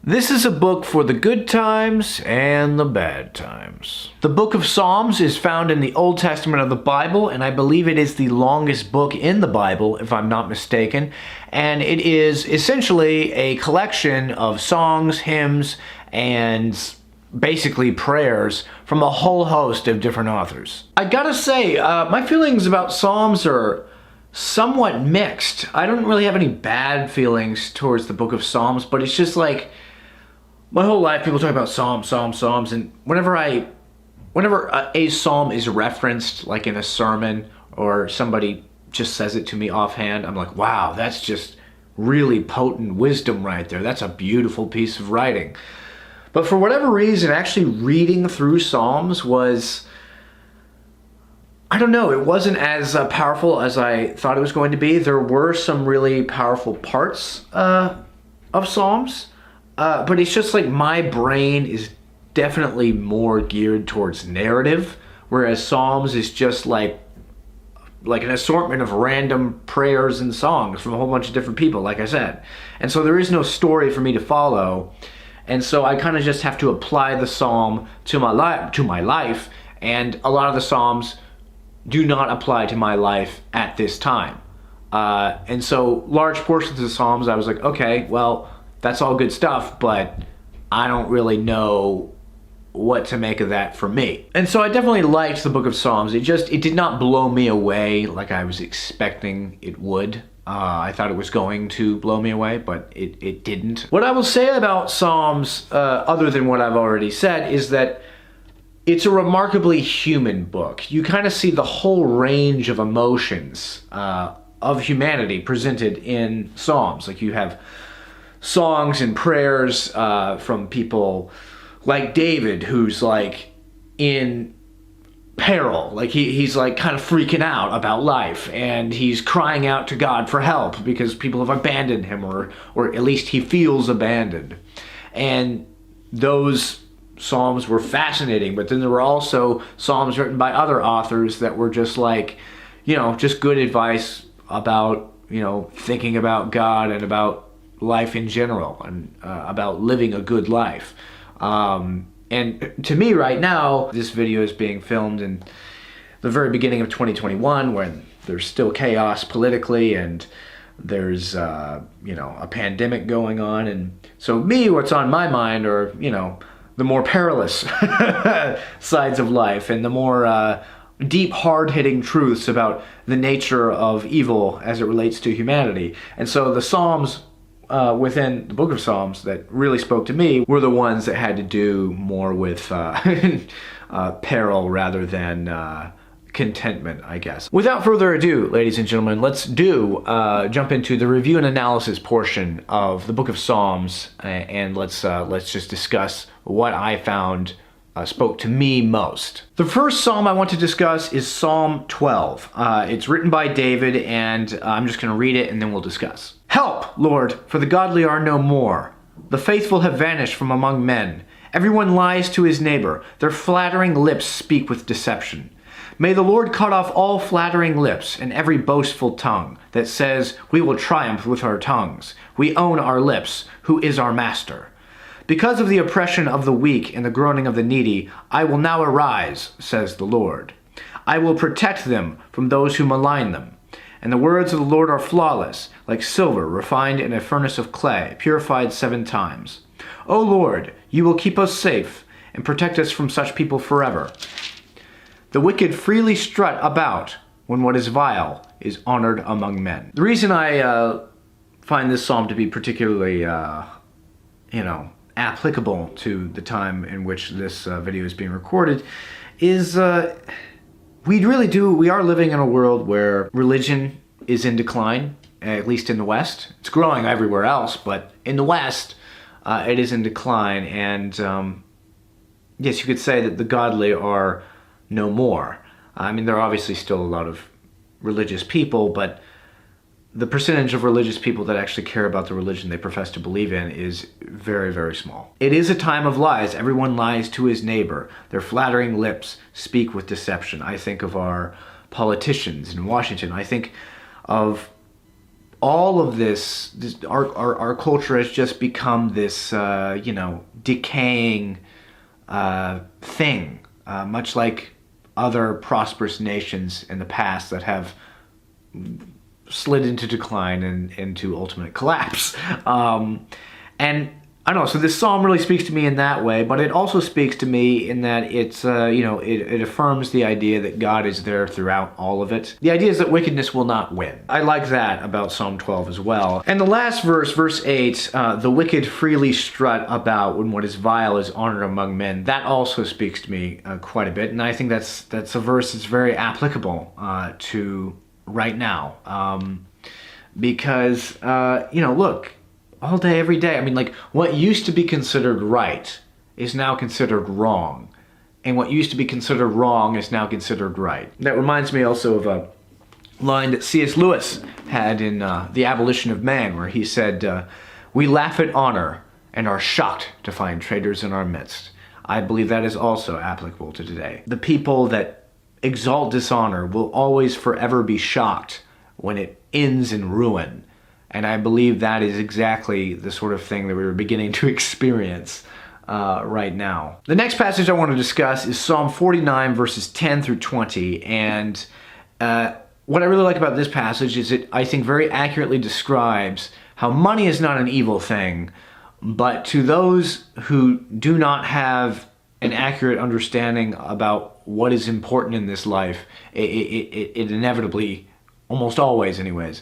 This is a book for the good times and the bad times. The book of Psalms is found in the Old Testament of the Bible, and I believe it is the longest book in the Bible, if I'm not mistaken. And it is essentially a collection of songs, hymns, and basically prayers from a whole host of different authors. I gotta say, my feelings about Psalms are somewhat mixed. I don't really have any bad feelings towards the book of Psalms, but it's just like, my whole life people talk about Psalms, and whenever a psalm is referenced, like in a sermon, or somebody just says it to me offhand, I'm like, wow, that's just really potent wisdom right there. That's a beautiful piece of writing. But for whatever reason, actually reading through Psalms was, I don't know, it wasn't as powerful as I thought it was going to be. There were some really powerful parts of Psalms, but it's just like my brain is definitely more geared towards narrative, whereas Psalms is just like an assortment of random prayers and songs from a whole bunch of different people, like I said. And so there is no story for me to follow, and so I kind of just have to apply the psalm to my life, and a lot of the Psalms do not apply to my life at this time. And so large portions of the Psalms, I was like, okay, well, that's all good stuff, but I don't really know what to make of that for me. And so I definitely liked the book of Psalms. It did not blow me away like I was expecting it would. I thought it was going to blow me away, but it didn't. What I will say about Psalms, other than what I've already said, is that it's a remarkably human book. You kind of see the whole range of emotions of humanity presented in Psalms. Like, you have songs and prayers from people like David, who's like in peril, like he's like kind of freaking out about life, and he's crying out to God for help because people have abandoned him, or at least he feels abandoned. And those Psalms were fascinating, but then there were also Psalms written by other authors that were just like, just good advice about, thinking about God and about life in general, and about living a good life. And to me right now, this video is being filmed in the very beginning of 2021, when there's still chaos politically, and there's a pandemic going on. And so what's on my mind are, the more perilous sides of life, and the more deep, hard-hitting truths about the nature of evil as it relates to humanity. And so the Psalms within the book of Psalms that really spoke to me were the ones that had to do more with peril rather than contentment, I guess. Without further ado, ladies and gentlemen, let's jump into the review and analysis portion of the book of Psalms, and let's just discuss what I found spoke to me most. The first psalm I want to discuss is Psalm 12. It's written by David, and I'm just going to read it and then we'll discuss. Help, Lord, for the godly are no more. The faithful have vanished from among men. Everyone lies to his neighbor. Their flattering lips speak with deception. May the Lord cut off all flattering lips and every boastful tongue that says, we will triumph with our tongues. We own our lips. Who is our master? Because of the oppression of the weak and the groaning of the needy, I will now arise, says the Lord. I will protect them from those who malign them. And the words of the Lord are flawless, like silver refined in a furnace of clay, purified 7 times. O Lord, you will keep us safe and protect us from such people forever. The wicked freely strut about when what is vile is honored among men. The reason I find this psalm to be particularly, applicable to the time in which this video is being recorded is we are living in a world where religion is in decline, at least in the West. It's growing everywhere else, but in the West, it is in decline. And yes, you could say that the godly are no more. I mean, there are obviously still a lot of religious people, but the percentage of religious people that actually care about the religion they profess to believe in is very, very small. It is a time of lies. Everyone lies to his neighbor. Their flattering lips speak with deception. I think of our politicians in Washington. I think of all of this our culture has just become this, decaying thing, much like other prosperous nations in the past that have slid into decline and into ultimate collapse. And I don't know, so this psalm really speaks to me in that way, but it also speaks to me in that it's, it affirms the idea that God is there throughout all of it. The idea is that wickedness will not win. I like that about Psalm 12 as well. And the last verse, verse 8, the wicked freely strut about when what is vile is honored among men. That also speaks to me quite a bit, and I think that's a verse that's very applicable to right now. Because, look, all day, every day. I mean, like, what used to be considered right is now considered wrong. And what used to be considered wrong is now considered right. That reminds me also of a line that C.S. Lewis had in The Abolition of Man, where he said, "We laugh at honor and are shocked to find traitors in our midst." I believe that is also applicable to today. The people that exalt dishonor will always forever be shocked when it ends in ruin. And I believe that is exactly the sort of thing that we were beginning to experience right now. The next passage I want to discuss is Psalm 49, verses 10 through 20. And what I really like about this passage is it, I think, very accurately describes how money is not an evil thing, but to those who do not have an accurate understanding about what is important in this life, it inevitably, almost always anyways,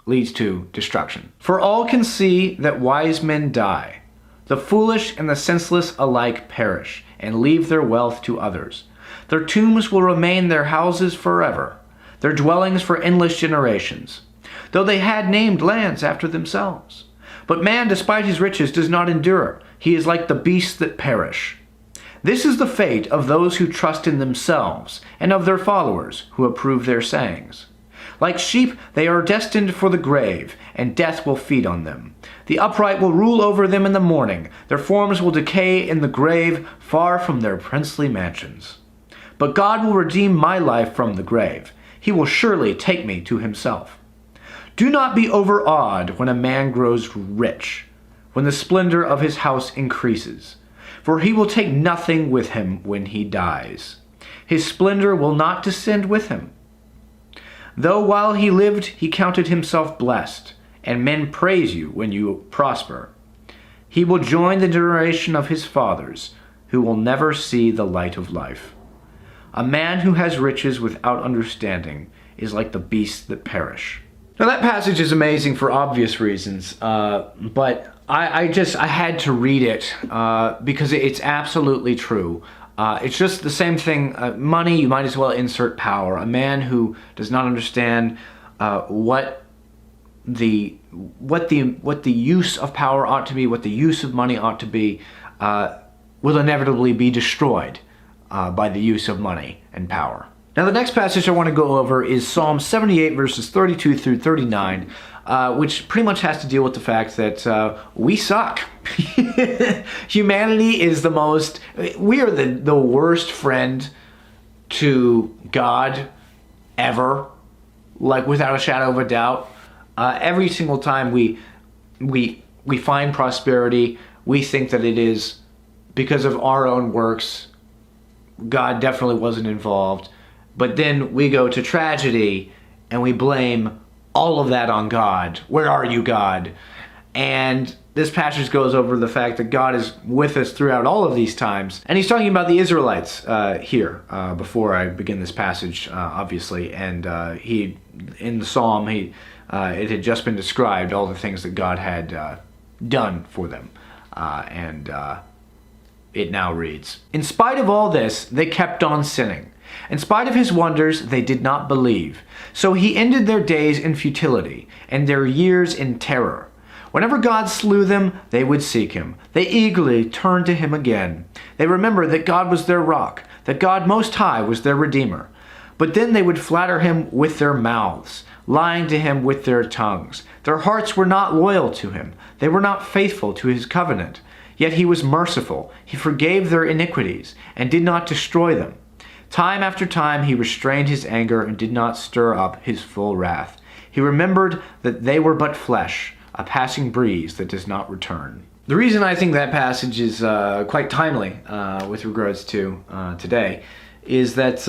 leads to destruction. For all can see that wise men die. The foolish and the senseless alike perish, and leave their wealth to others. Their tombs will remain their houses forever, their dwellings for endless generations, though they had named lands after themselves. But man, despite his riches, does not endure. He is like the beasts that perish. This is the fate of those who trust in themselves, and of their followers who approve their sayings. Like sheep, they are destined for the grave, and death will feed on them. The upright will rule over them in the morning. Their forms will decay in the grave, far from their princely mansions. But God will redeem my life from the grave. He will surely take me to himself. Do not be overawed when a man grows rich, when the splendor of his house increases. For he will take nothing with him when he dies. His splendor will not descend with him. Though while he lived, he counted himself blessed, and men praise you when you prosper. He will join the generation of his fathers, who will never see the light of life. A man who has riches without understanding is like the beasts that perish. Now that passage is amazing for obvious reasons, but I had to read it because it's absolutely true. It's just the same thing. Money, you might as well insert power. A man who does not understand what the use of power ought to be, what the use of money ought to be, will inevitably be destroyed by the use of money and power. Now the next passage I want to go over is Psalm 78, verses 32 through 39, which pretty much has to deal with the fact that we suck. Humanity is we are the worst friend to God ever, like without a shadow of a doubt. Every single time we find prosperity, we think that it is because of our own works. God definitely wasn't involved. But then we go to tragedy and we blame all of that on God. Where are you, God? And this passage goes over the fact that God is with us throughout all of these times. And he's talking about the Israelites here before I begin this passage, obviously. And in the psalm, it had just been described all the things that God had done for them. It now reads, "In spite of all this, they kept on sinning. In spite of his wonders, they did not believe. So he ended their days in futility, and their years in terror. Whenever God slew them, they would seek him. They eagerly turned to him again. They remembered that God was their rock, that God Most High was their Redeemer. But then they would flatter him with their mouths, lying to him with their tongues. Their hearts were not loyal to him. They were not faithful to his covenant. Yet he was merciful. He forgave their iniquities and did not destroy them. Time after time he restrained his anger and did not stir up his full wrath. He remembered that they were but flesh, a passing breeze that does not return. The reason I think that passage is quite timely with regards to today is that,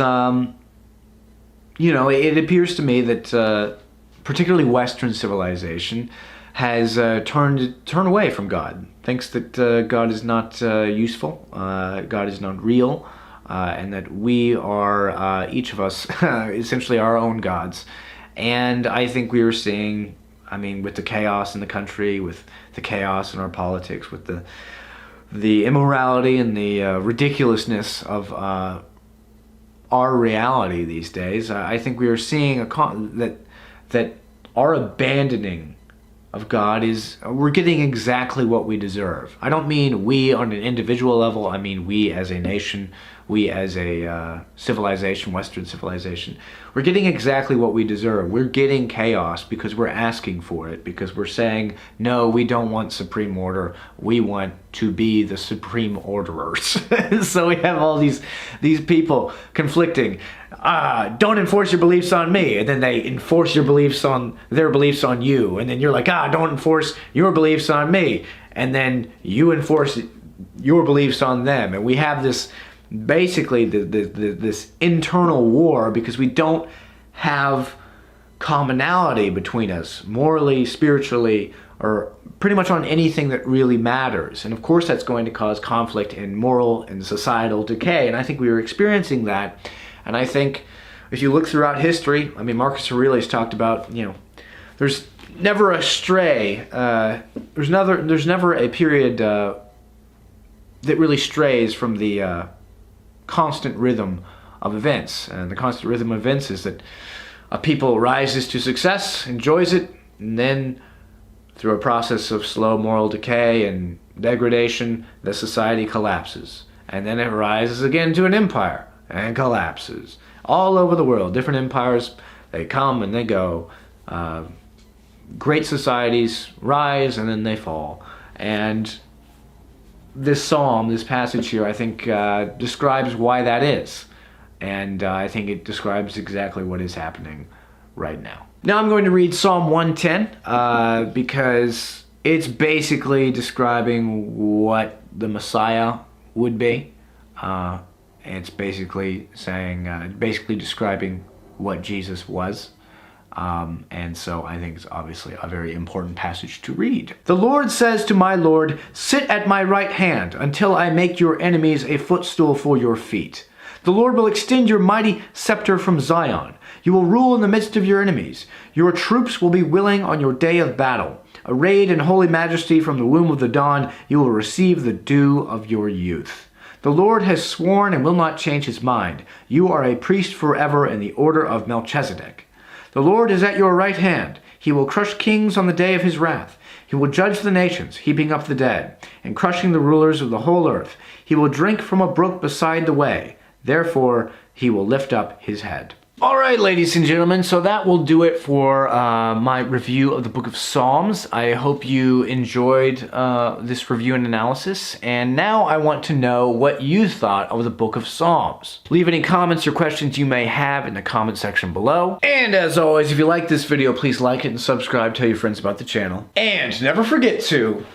it appears to me that particularly Western civilization has turned away from God, thinks that God is not useful, God is not real, and that we are, each of us, essentially our own gods. And I think we are seeing, with the chaos in the country, with the chaos in our politics, with the immorality and the ridiculousness of our reality these days, I think we are seeing that our abandoning of God we're getting exactly what we deserve. I don't mean we on an individual level, I mean we as a nation, we as a civilization, Western civilization. We're getting exactly what we deserve. We're getting chaos because we're asking for it, because we're saying, no, we don't want supreme order, we want to be the supreme orderers. So we have all these people conflicting. Don't enforce your beliefs on me, and then they enforce their beliefs on you, and then you're like, don't enforce your beliefs on me, and then you enforce your beliefs on them, and we have this basically this internal war because we don't have commonality between us morally, spiritually, or pretty much on anything that really matters. And of course that's going to cause conflict and moral and societal decay, and I think we are experiencing that. And I think if you look throughout history, Marcus Aurelius talked about, there's never a stray, there's never a period that really strays from the constant rhythm of events. And the constant rhythm of events is that a people rises to success, enjoys it, and then through a process of slow moral decay and degradation, the society collapses. And then it rises again to an empire and collapses. All over the world, different empires, they come and they go. Great societies rise and then they fall. And this psalm, this passage here, I think describes why that is. And I think it describes exactly what is happening right now. Now I'm going to read Psalm 110 because it's basically describing what the Messiah would be. It's basically saying, basically describing what Jesus was. And so I think it's obviously a very important passage to read. The Lord says to my Lord, sit at my right hand until I make your enemies a footstool for your feet. The Lord will extend your mighty scepter from Zion. You will rule in the midst of your enemies. Your troops will be willing on your day of battle. Arrayed in holy majesty from the womb of the dawn, you will receive the dew of your youth. The Lord has sworn and will not change his mind. You are a priest forever in the order of Melchizedek. The Lord is at your right hand. He will crush kings on the day of his wrath. He will judge the nations, heaping up the dead, and crushing the rulers of the whole earth. He will drink from a brook beside the way. Therefore, he will lift up his head. All right, ladies and gentlemen, so that will do it for my review of the Book of Psalms. I hope you enjoyed this review and analysis, and now I want to know what you thought of the Book of Psalms. Leave any comments or questions you may have in the comment section below. And as always, if you like this video, please like it and subscribe, tell your friends about the channel. And never forget to